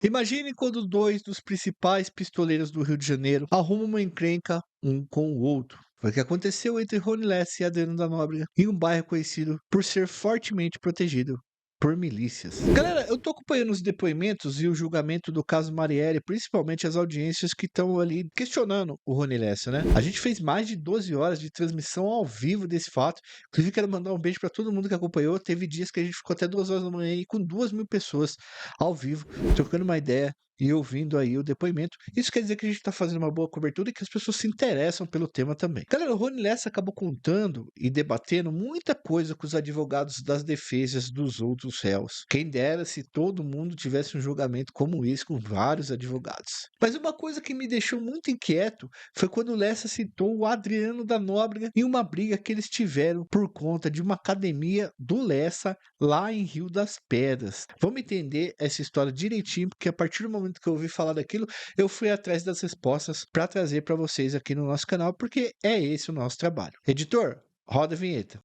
Imagine quando dois dos principais pistoleiros do Rio de Janeiro arrumam uma encrenca um com o outro. Foi o que aconteceu entre Rony Lessa e Adriano da Nóbrega em um bairro conhecido por ser fortemente protegido por milícias. Galera, eu tô acompanhando os depoimentos e o julgamento do caso Marielle, principalmente as audiências que estão ali questionando o Rony Lessa, né? A gente fez mais de 12 horas de transmissão ao vivo desse fato. Inclusive, quero mandar um beijo para todo mundo que acompanhou. Teve dias que a gente ficou até 2 horas da manhã aí com 2.000 pessoas ao vivo, trocando uma ideia e ouvindo aí o depoimento. Isso quer dizer que a gente está fazendo uma boa cobertura e que as pessoas se interessam pelo tema também. Galera, o Rony Lessa acabou contando e debatendo muita coisa com os advogados das defesas dos outros réus. Quem dera se todo mundo tivesse um julgamento como esse com vários advogados. Mas uma coisa que me deixou muito inquieto foi quando o Lessa citou o Adriano da Nóbrega em uma briga que eles tiveram por conta de uma academia do Lessa lá em Rio das Pedras. Vamos entender essa história direitinho, porque a partir do momento que eu ouvi falar daquilo, eu fui atrás das respostas para trazer para vocês aqui no nosso canal, porque é esse o nosso trabalho. Editor, roda a vinheta.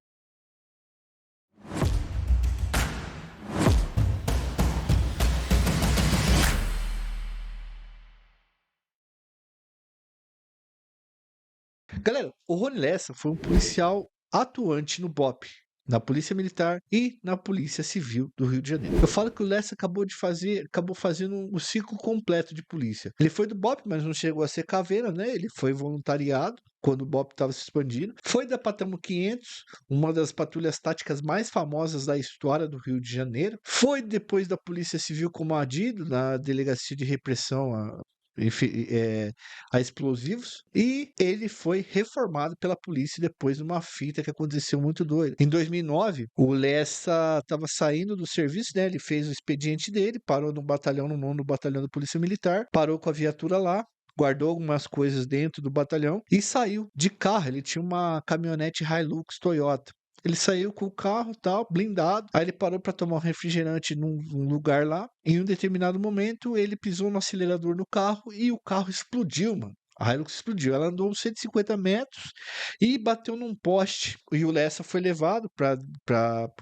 Galera, o Rony Lessa foi um policial atuante no BOPE, na Polícia Militar e na Polícia Civil do Rio de Janeiro. Eu falo que o Lessa acabou fazendo um ciclo completo de polícia. Ele foi do BOPE, mas não chegou a ser caveira, né? Ele foi voluntariado quando o BOPE estava se expandindo. Foi da Patamo 500, uma das patrulhas táticas mais famosas da história do Rio de Janeiro. Foi depois da Polícia Civil como adido na Delegacia de Repressão enfim, a explosivos, e ele foi reformado pela polícia depois de uma fita que aconteceu muito doida. Em 2009, o Lessa estava saindo do serviço, né? Ele fez o expediente dele, parou no batalhão, no 9º Batalhão da Polícia Militar, parou com a viatura lá, guardou algumas coisas dentro do batalhão e saiu de carro. Ele tinha uma caminhonete Hilux Toyota. Ele saiu com o carro, tal, blindado. Aí ele parou para tomar um refrigerante num lugar lá. Em um determinado momento, ele pisou no acelerador no carro e o carro explodiu, mano. A Hilux explodiu. Ela andou uns 150 metros e bateu num poste. E o Lessa foi levado para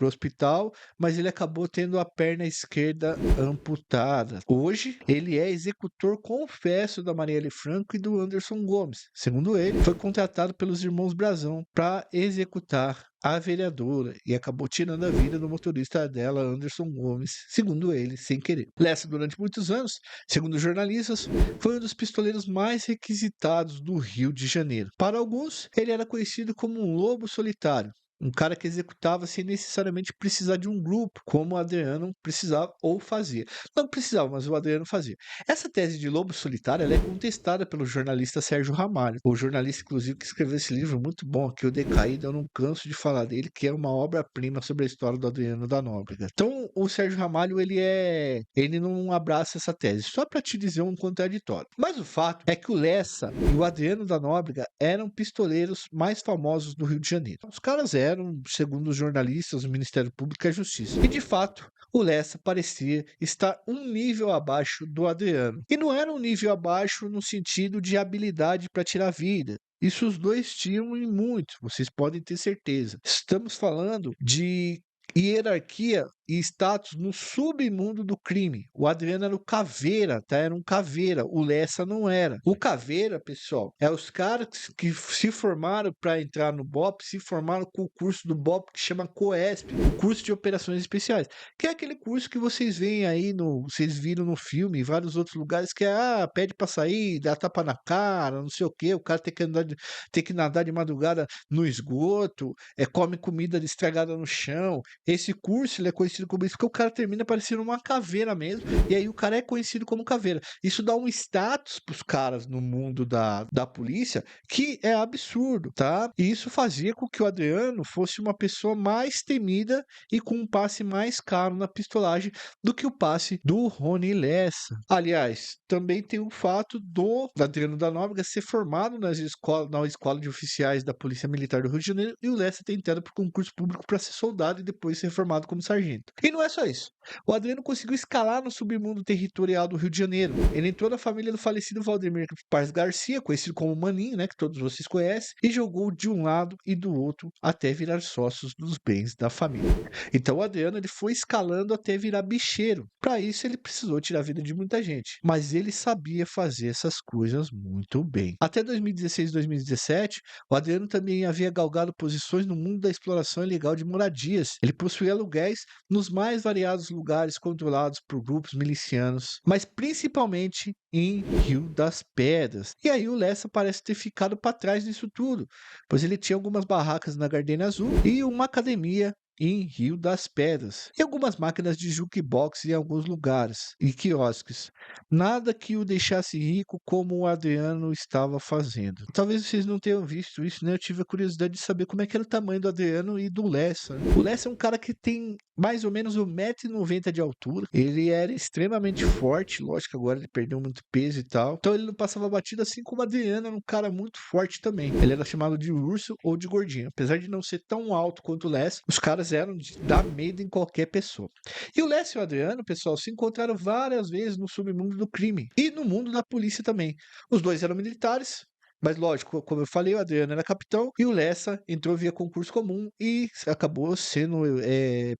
o hospital, mas ele acabou tendo a perna esquerda amputada. Hoje, ele é executor confesso da Marielle Franco e do Anderson Gomes. Segundo ele, foi contratado pelos irmãos Brazão para executar a vereadora e acabou tirando a vida do motorista dela, Anderson Gomes, segundo ele, sem querer. Lessa, durante muitos anos, segundo jornalistas, foi um dos pistoleiros mais requisitados do Rio de Janeiro. Para alguns, ele era conhecido como um lobo solitário. Um cara que executava sem necessariamente precisar de um grupo, como o Adriano precisava ou fazia. Não precisava, mas o Adriano fazia. Essa tese de lobo solitário ela é contestada pelo jornalista Sérgio Ramalho, o jornalista, inclusive, que escreveu esse livro muito bom, que eu Decaído, eu não canso de falar dele, que é uma obra-prima sobre a história do Adriano da Nóbrega. Então, o Sérgio Ramalho, ele não abraça essa tese, só para te dizer um contraditório. Mas o fato é que o Lessa e o Adriano da Nóbrega eram pistoleiros mais famosos do Rio de Janeiro. Os caras eram, segundo os jornalistas, o Ministério Público e a Justiça. E, de fato, o Lessa parecia estar um nível abaixo do Adriano. E não era um nível abaixo no sentido de habilidade para tirar vida. Isso os dois tinham e muito, vocês podem ter certeza. Estamos falando de hierarquia e status no submundo do crime. O Adriano era o caveira, tá? Era um caveira. O Lessa não era. O caveira, pessoal, é os caras que se formaram para entrar no BOP, se formaram com o curso do BOP que chama COESP, o curso de operações especiais, que é aquele curso que vocês veem aí vocês viram no filme, em vários outros lugares que pede para sair, dá tapa na cara, não sei o quê, o cara tem que nadar de madrugada no esgoto, come comida estragada no chão. Esse curso ele é conhecido como isso porque o cara termina parecendo uma caveira mesmo, e aí o cara é conhecido como caveira. Isso dá um status pros caras no mundo da polícia que é absurdo, tá? E isso fazia com que o Adriano fosse uma pessoa mais temida e com um passe mais caro na pistolagem do que o passe do Rony Lessa. Aliás, também tem o fato do Adriano da Nóbrega ser formado na escola de oficiais da Polícia Militar do Rio de Janeiro e o Lessa ter entrado para o concurso público para ser soldado e depois ser formado como sargento. feito. E não é só isso. O Adriano conseguiu escalar no submundo territorial do Rio de Janeiro. Ele entrou na família do falecido Valdemir Paz Garcia, conhecido como Maninho, né, que todos vocês conhecem, e jogou de um lado e do outro até virar sócios dos bens da família. Então o Adriano ele foi escalando até virar bicheiro. Para isso ele precisou tirar a vida de muita gente, mas ele sabia fazer essas coisas muito bem. Até 2016 e 2017, o Adriano também havia galgado posições no mundo da exploração ilegal de moradias. Ele possuía aluguéis nos mais variados lugares controlados por grupos milicianos, mas principalmente em Rio das Pedras. E aí o Lessa parece ter ficado para trás nisso tudo, pois ele tinha algumas barracas na Gardenia Azul e uma academia em Rio das Pedras, e algumas máquinas de jukebox em alguns lugares, e quiosques. Nada que o deixasse rico como o Adriano estava fazendo. Talvez vocês não tenham visto isso, né? Eu tive a curiosidade de saber como é que era o tamanho do Adriano e do Lessa. O Lessa é um cara que tem mais ou menos 1,90 m de altura. Ele era extremamente forte, lógico que agora ele perdeu muito peso e tal. Então ele não passava batida, assim como o Adriano era um cara muito forte também. Ele era chamado de urso ou de gordinho. Apesar de não ser tão alto quanto o Lessa, os caras eram de dar medo em qualquer pessoa. E o Lessa e o Adriano, pessoal, se encontraram várias vezes no submundo do crime e no mundo da polícia também. Os dois eram militares, mas lógico, como eu falei, o Adriano era capitão e o Lessa entrou via concurso comum e acabou sendo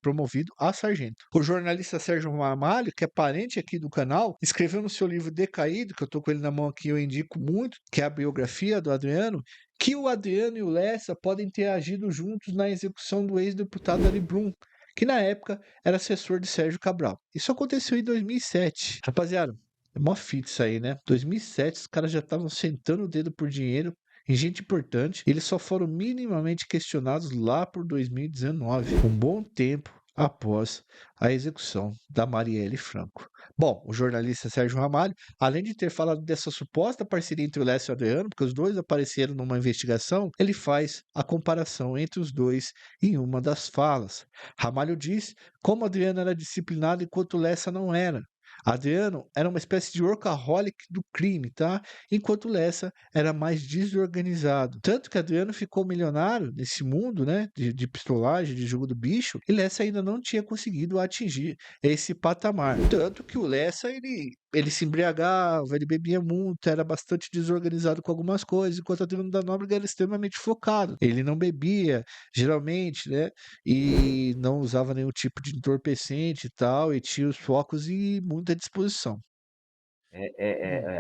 promovido a sargento. O jornalista Sérgio Ramalho, que é parente aqui do canal, escreveu no seu livro Decaído, que eu tô com ele na mão aqui, eu indico muito, que é a biografia do Adriano, que o Adriano e o Lessa podem ter agido juntos na execução do ex-deputado Ari Brum, que na época era assessor de Sérgio Cabral. Isso aconteceu em 2007. Rapaziada, é mó fita isso aí, né? 2007, os caras já estavam sentando o dedo por dinheiro em gente importante. E eles só foram minimamente questionados lá por 2019, um bom tempo após a execução da Marielle Franco. Bom, o jornalista Sérgio Ramalho, além de ter falado dessa suposta parceria entre o Lécio e o Adriano, porque os dois apareceram numa investigação, ele faz a comparação entre os dois em uma das falas. Ramalho diz como Adriano era disciplinado enquanto Lessa não era. Adriano era uma espécie de workaholic do crime, tá? Enquanto Lessa era mais desorganizado. Tanto que Adriano ficou milionário nesse mundo, né? De pistolagem, de jogo do bicho, e Lessa ainda não tinha conseguido atingir esse patamar. Tanto que o Lessa, ele se embriagava, ele bebia muito, era bastante desorganizado com algumas coisas, enquanto o Adriano da Nóbrega era extremamente focado. Ele não bebia, geralmente, né? E não usava nenhum tipo de entorpecente e tal, e tinha os focos e muita disposição.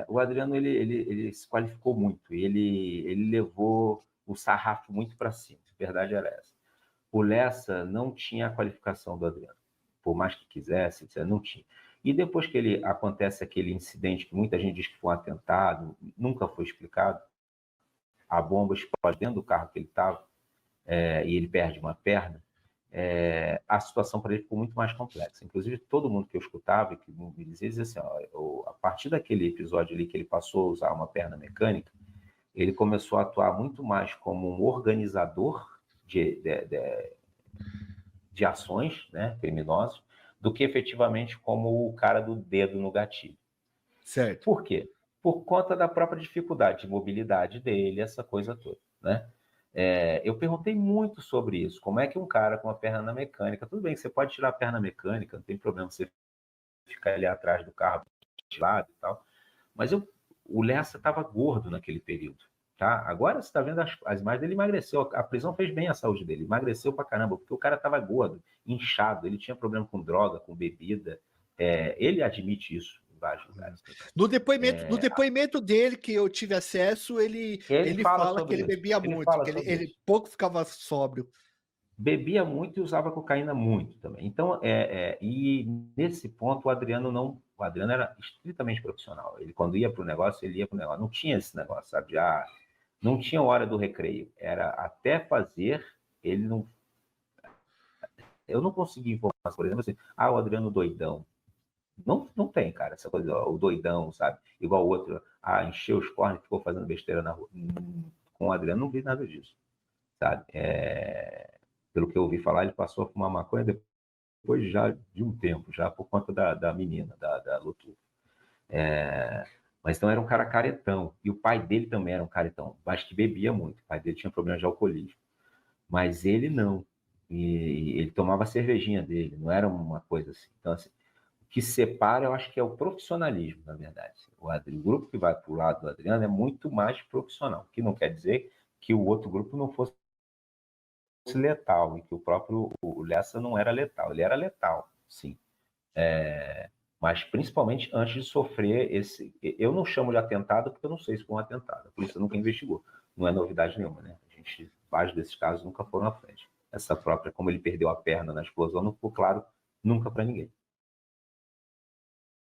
O Adriano ele se qualificou muito, ele levou o sarrafo muito para cima, a verdade era essa. O Lessa não tinha a qualificação do Adriano, por mais que quisesse, não tinha. E depois que acontece aquele incidente que muita gente diz que foi um atentado, nunca foi explicado, a bomba explode dentro do carro que ele estava, e ele perde uma perna, a situação para ele ficou muito mais complexa. Inclusive, todo mundo que eu escutava e que me dizia assim, ó, a partir daquele episódio ali que ele passou a usar uma perna mecânica, ele começou a atuar muito mais como um organizador de ações, né, criminosas, do que efetivamente como o cara do dedo no gatilho. Certo. Por quê? Por conta da própria dificuldade de mobilidade dele, essa coisa toda, né? Eu perguntei muito sobre isso. Como é que um cara com uma perna mecânica... Tudo bem, você pode tirar a perna mecânica, não tem problema você ficar ali atrás do carro, de lado e tal. Mas o Lessa estava gordo naquele período. Tá? Agora você está vendo as imagens, ele emagreceu. A prisão fez bem à saúde dele. Emagreceu pra caramba, porque o cara estava gordo, inchado. Ele tinha problema com droga, com bebida. Ele admite isso em vários lugares. No depoimento dele, que eu tive acesso, ele fala que ele bebia muito, que ele pouco ficava sóbrio. Bebia muito e usava cocaína muito também. Então, e nesse ponto, o Adriano era estritamente profissional. Ele, quando ia para o negócio, ele ia para o negócio. Não tinha esse negócio, sabe? Não tinha hora do recreio. Era até fazer, ele não... Eu não consegui informações, por exemplo, assim, o Adriano doidão. Não tem, cara, essa coisa, o doidão, sabe? Igual o outro, encheu os cornos e ficou fazendo besteira na rua. Com o Adriano não vi nada disso, sabe? Pelo que eu ouvi falar, ele passou a fumar maconha depois já de um tempo, já por conta da menina, da Lutu. Mas então era um cara caretão. E o pai dele também era um caretão, mas que bebia muito. O pai dele tinha problema de alcoolismo. Mas ele não. E ele tomava a cervejinha dele, não era uma coisa assim. Então, assim, o que separa, eu acho que é o profissionalismo, na verdade. O grupo que vai para o lado do Adriano é muito mais profissional, que não quer dizer que o outro grupo não fosse letal, e que o próprio o Lessa não era letal. Ele era letal, sim. Mas principalmente antes de sofrer esse. Eu não chamo de atentado porque eu não sei se foi um atentado. A polícia nunca investigou. Não é novidade nenhuma, né? Vários desses casos nunca foram à frente. Essa própria, como ele perdeu a perna na explosão, não ficou claro nunca para ninguém.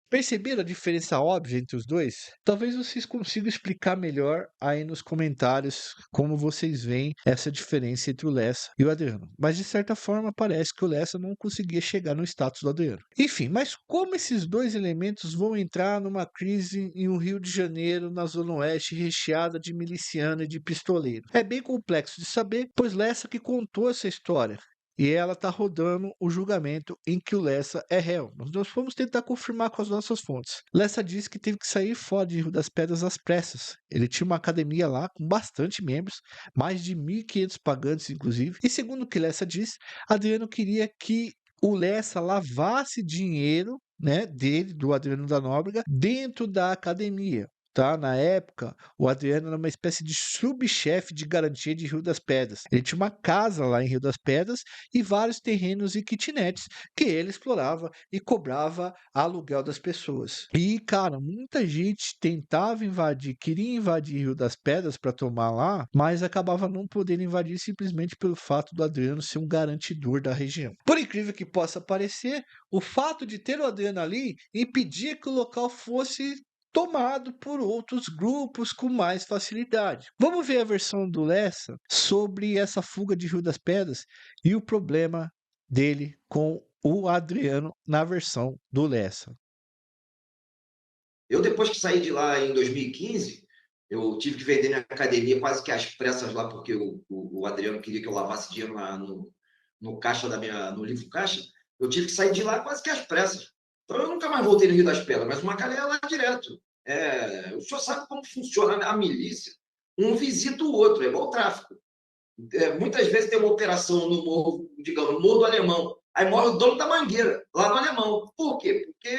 Perceberam a diferença óbvia entre os dois? Talvez vocês consigam explicar melhor aí nos comentários como vocês veem essa diferença entre o Lessa e o Adriano. Mas de certa forma parece que o Lessa não conseguia chegar no status do Adriano. Enfim, mas como esses dois elementos vão entrar numa crise em um Rio de Janeiro, na Zona Oeste, recheada de miliciano e de pistoleiro? É bem complexo de saber, pois Lessa que contou essa história. E ela está rodando o julgamento em que o Lessa é réu. Mas nós fomos tentar confirmar com as nossas fontes. Lessa disse que teve que sair fora de Rio das Pedras às pressas. Ele tinha uma academia lá com bastante membros, mais de 1.500 pagantes, inclusive. E segundo o que Lessa disse, Adriano queria que o Lessa lavasse dinheiro, né, dele, do Adriano da Nóbrega, dentro da academia. Tá? Na época, o Adriano era uma espécie de subchefe de garantia de Rio das Pedras. Ele tinha uma casa lá em Rio das Pedras e vários terrenos e kitnets que ele explorava e cobrava aluguel das pessoas. E, cara, muita gente tentava invadir, queria invadir Rio das Pedras para tomar lá, mas acabava não podendo invadir simplesmente pelo fato do Adriano ser um garantidor da região. Por incrível que possa parecer, o fato de ter o Adriano ali impedia que o local fosse tomado por outros grupos com mais facilidade. Vamos ver a versão do Lessa sobre essa fuga de Rio das Pedras e o problema dele com o Adriano na versão do Lessa. Eu, depois que saí de lá em 2015, eu tive que vender minha academia quase que às pressas lá, porque o Adriano queria que eu lavasse dinheiro no caixa no livro caixa. Eu tive que sair de lá quase que às pressas. Então, eu nunca mais voltei no Rio das Pedras, mas o Macalé é lá direto. O senhor sabe como funciona a milícia. Um visita o outro, é igual o tráfico. Muitas vezes tem uma operação no morro, digamos, no Morro do Alemão. Aí morre o dono da mangueira, lá no Alemão. Por quê? Porque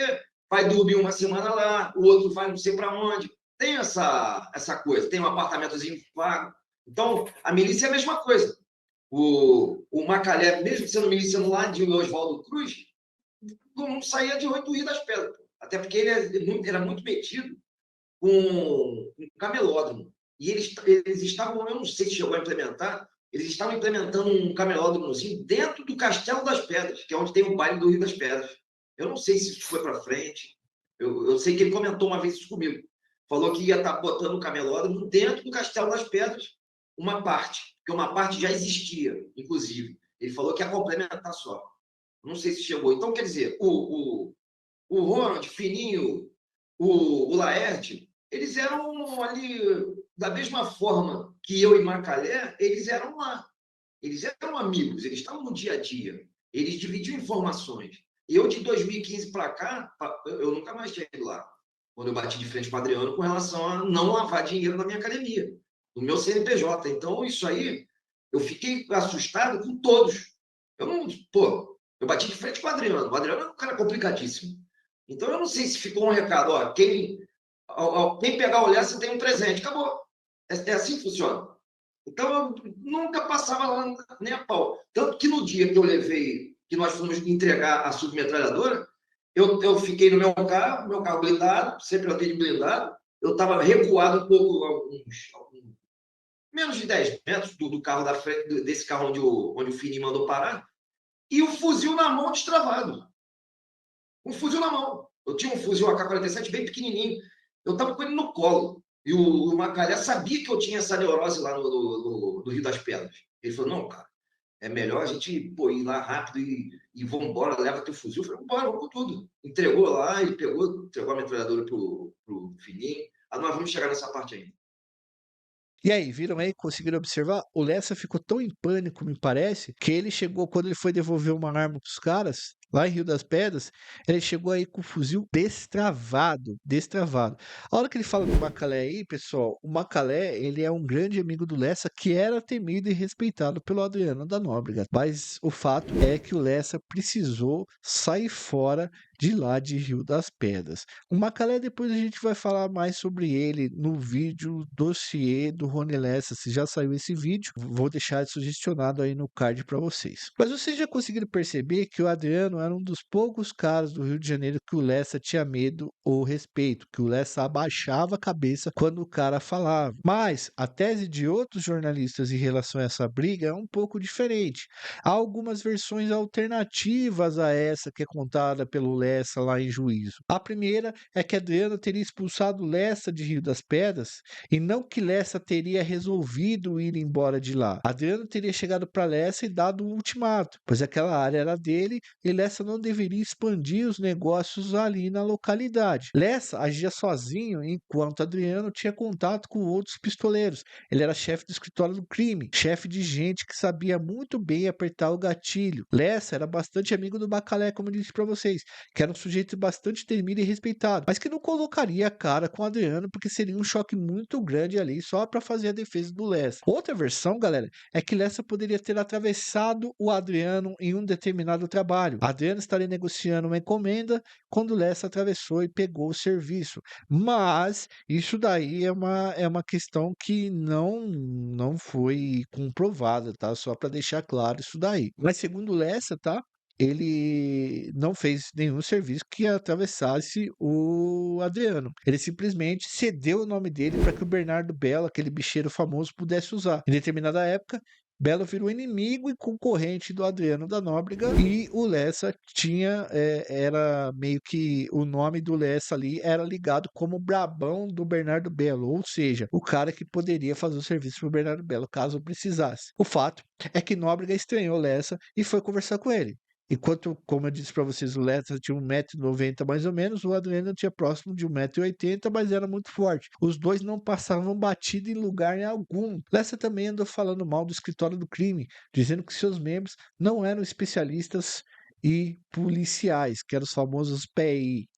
vai dormir uma semana lá, o outro vai não sei para onde. Tem essa coisa, tem um apartamentozinho vago. Então, a milícia é a mesma coisa. O Macalé, mesmo sendo miliciano lá de Oswaldo Cruz, não saía de 8 das Pedras. Até porque ele era muito metido com um camelódromo. E eles estavam, eu não sei se chegou a implementar, eles estavam implementando um camelódromozinho dentro do Castelo das Pedras, que é onde tem o baile do Rio das Pedras. Eu não sei se isso foi para frente. Eu sei que ele comentou uma vez isso comigo. Falou que ia estar botando o camelódromo dentro do Castelo das Pedras, uma parte, porque uma parte já existia, inclusive. Ele falou que ia complementar só. Não sei se chegou. Então, quer dizer, o Ronald, Fininho, o Laerte, eles eram ali, da mesma forma que eu e Macalé, eles eram lá. Eles eram amigos, eles estavam no dia a dia. Eles dividiam informações. Eu, de 2015 para cá, eu nunca mais tinha ido lá. Quando eu bati de frente com o Adriano com relação a não lavar dinheiro na minha academia, no meu CNPJ. Então, isso aí, eu fiquei assustado com todos. Eu não, pô, eu bati de frente com o Adriano. O Adriano é um cara complicadíssimo. Então, eu não sei se ficou um recado, ó, quem pegar o Lessa tem um presente. Acabou. É assim que funciona. Então, eu nunca passava lá nem a pau. Tanto que no dia que eu levei, que nós fomos entregar a submetralhadora, eu fiquei no meu carro blindado, sempre eu tenho blindado, eu estava recuado um pouco, menos de 10 metros do carro da frente, desse carro onde o Fini mandou parar, e o fuzil na mão destravado. Um fuzil na mão. Eu tinha um fuzil AK-47 bem pequenininho. Eu estava com ele no colo. E o Macalé sabia que eu tinha essa neurose lá no Rio das Pedras. Ele falou, não, cara, é melhor a gente ir lá rápido e vamos embora, leva teu fuzil. Eu falei, bora, vamos com tudo. Entregou lá, ele entregou a metralhadora pro Fininho. Nós vamos chegar nessa parte ainda. E aí, viram aí? Conseguiram observar? O Lessa ficou tão em pânico, me parece, que ele chegou, quando ele foi devolver uma arma pros caras, lá em Rio das Pedras, ele chegou aí com o fuzil destravado, destravado. A hora que ele fala do Macalé aí, pessoal, o Macalé, ele é um grande amigo do Lessa, que era temido e respeitado pelo Adriano da Nóbrega. Mas o fato é que o Lessa precisou sair fora de lá de Rio das Pedras. O Macalé, depois a gente vai falar mais sobre ele no vídeo dossiê do Rony Lessa. Se já saiu esse vídeo, vou deixar sugestionado aí no card para vocês. Mas vocês já conseguiram perceber que o Adriano era um dos poucos caras do Rio de Janeiro que o Lessa tinha medo ou respeito, que o Lessa abaixava a cabeça quando o cara falava. Mas a tese de outros jornalistas em relação a essa briga é um pouco diferente. Há algumas versões alternativas a essa que é contada pelo Lessa lá em Juízo. A primeira é que Adriano teria expulsado Lessa de Rio das Pedras e não que Lessa teria resolvido ir embora de lá. Adriano teria chegado para Lessa e dado um ultimato, pois aquela área era dele e Lessa não deveria expandir os negócios ali na localidade. Lessa agia sozinho enquanto Adriano tinha contato com outros pistoleiros. Ele era chefe do escritório do crime, chefe de gente que sabia muito bem apertar o gatilho. Lessa era bastante amigo do Macalé, como eu disse para vocês, que era um sujeito bastante temido e respeitado, mas que não colocaria a cara com o Adriano porque seria um choque muito grande ali só para fazer a defesa do Lessa. Outra versão, galera, é que Lessa poderia ter atravessado o Adriano em um determinado trabalho. Adriano estaria negociando uma encomenda quando Lessa atravessou e pegou o serviço. Mas isso daí é uma questão que não foi comprovada, tá? Só para deixar claro isso daí. Mas segundo Lessa, tá? Ele não fez nenhum serviço que atravessasse o Adriano. Ele simplesmente cedeu o nome dele para que o Bernardo Belo, aquele bicheiro famoso, pudesse usar. Em determinada época, Belo virou inimigo e concorrente do Adriano da Nóbrega e o Lessa tinha, era meio que o nome do Lessa ali era ligado como Brabão do Bernardo Belo, ou seja, o cara que poderia fazer o serviço para o Bernardo Belo caso precisasse. O fato é que Nóbrega estranhou Lessa e foi conversar com ele. Enquanto, como eu disse para vocês, o Lessa tinha 1,90 m mais ou menos, o Adriano tinha próximo de 1,80 m, mas era muito forte. Os dois não passavam batido em lugar algum. Lessa também andou falando mal do escritório do crime, dizendo que seus membros não eram especialistas e policiais, que eram os famosos PI,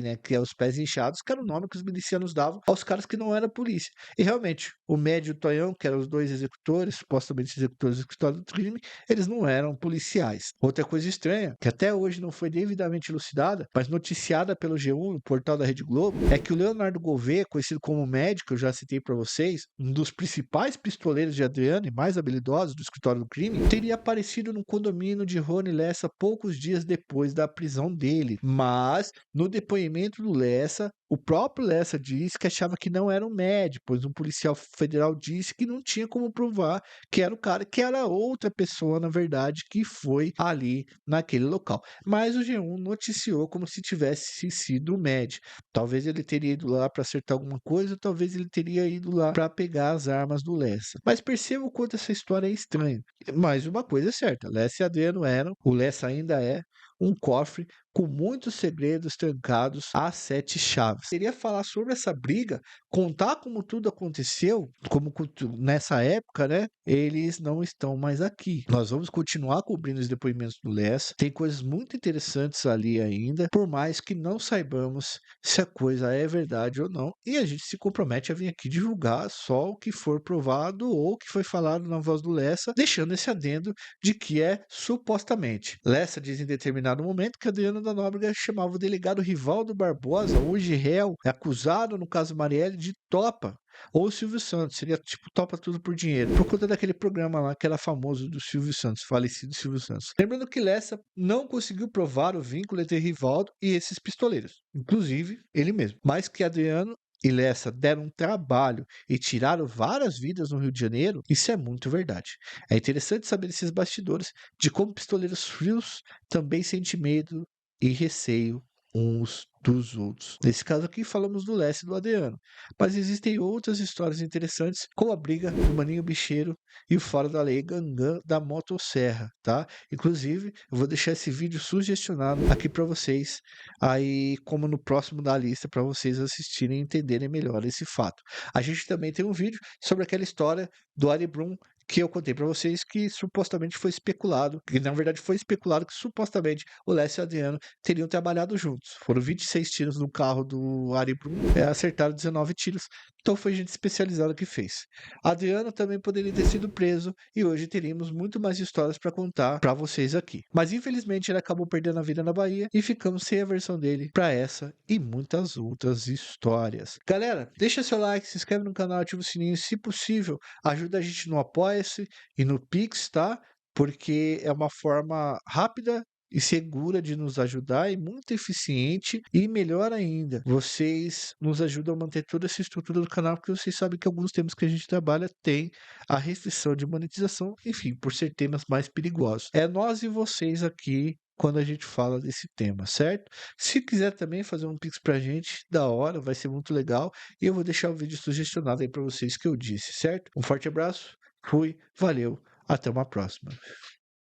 né, que é os pés inchados, que era o nome que os milicianos davam aos caras que não era polícia. E realmente, o Médio e o Tonhão, que eram os dois executores, supostamente executores do escritório do crime, eles não eram policiais. Outra coisa estranha, que até hoje não foi devidamente elucidada, mas noticiada pelo G1, o portal da Rede Globo, é que o Leonardo Gouveia, conhecido como médico, eu já citei para vocês, um dos principais pistoleiros de Adriano e mais habilidosos do escritório do crime, teria aparecido no condomínio de Rony Lessa poucos dias depois da prisão dele. Mas, no depoimento do Lessa, o próprio Lessa disse que achava que não era um médico, pois um policial federal disse que não tinha como provar que era o cara, que era outra pessoa, na verdade, que foi ali naquele local. Mas o G1 noticiou como se tivesse sido o médico. Talvez ele teria ido lá para acertar alguma coisa, talvez ele teria ido lá para pegar as armas do Lessa. Mas perceba o quanto essa história é estranha. Mas uma coisa é certa, Lessa e Adriano eram, o Lessa ainda é, um cofre com muitos segredos trancados a 7 chaves. Queria falar sobre essa briga, contar como tudo aconteceu, como nessa época, né? Eles não estão mais aqui. Nós vamos continuar cobrindo os depoimentos do Lessa. Tem coisas muito interessantes ali ainda, por mais que não saibamos se a coisa é verdade ou não. E a gente se compromete a vir aqui divulgar só o que for provado ou o que foi falado na voz do Lessa, deixando esse adendo de que é supostamente. Lessa diz em determinado momento que Adriano da Nóbrega chamava o delegado Rivaldo Barbosa, hoje réu, acusado no caso Marielle, de topa. Ou o Silvio Santos, seria tipo topa tudo por dinheiro, por conta daquele programa lá que era famoso do Silvio Santos, falecido Silvio Santos. Lembrando que Lessa não conseguiu provar o vínculo entre Rivaldo e esses pistoleiros, inclusive ele mesmo, mas que Adriano e Lessa deram um trabalho e tiraram várias vidas no Rio de Janeiro, isso é muito verdade. É interessante saber esses bastidores de como pistoleiros frios também sentem medo e receio uns dos outros. Nesse caso aqui falamos do Lessa e do Adriano, mas existem outras histórias interessantes, como a briga do Maninho Bicheiro e o fora da lei Gangan da Motosserra, tá? Inclusive, eu vou deixar esse vídeo sugestionado aqui para vocês, aí como no próximo da lista, para vocês assistirem e entenderem melhor esse fato. A gente também tem um vídeo sobre aquela história do Ari Brum, que eu contei para vocês que supostamente foi especulado, que na verdade foi especulado que supostamente o Lécio e o Adriano teriam trabalhado juntos. Foram 26 tiros no carro do Ari Brum, acertaram 19 tiros, então foi gente especializada que fez. Adriano também poderia ter sido preso e hoje teríamos muito mais histórias para contar para vocês aqui. Mas infelizmente ele acabou perdendo a vida na Bahia e ficamos sem a versão dele para essa e muitas outras histórias. Galera, deixa seu like, se inscreve no canal, ativa o sininho, se possível, ajuda a gente no Apoia-se e no Pix, tá? Porque é uma forma rápida e segura de nos ajudar e muito eficiente e melhor ainda, vocês nos ajudam a manter toda essa estrutura do canal, porque vocês sabem que alguns temas que a gente trabalha tem a restrição de monetização, enfim, por ser temas mais perigosos. É nós e vocês aqui quando a gente fala desse tema, certo? Se quiser também fazer um Pix pra gente, da hora, vai ser muito legal. E eu vou deixar o vídeo sugestionado aí para vocês que eu disse, certo? Um forte abraço, fui, valeu, até uma próxima.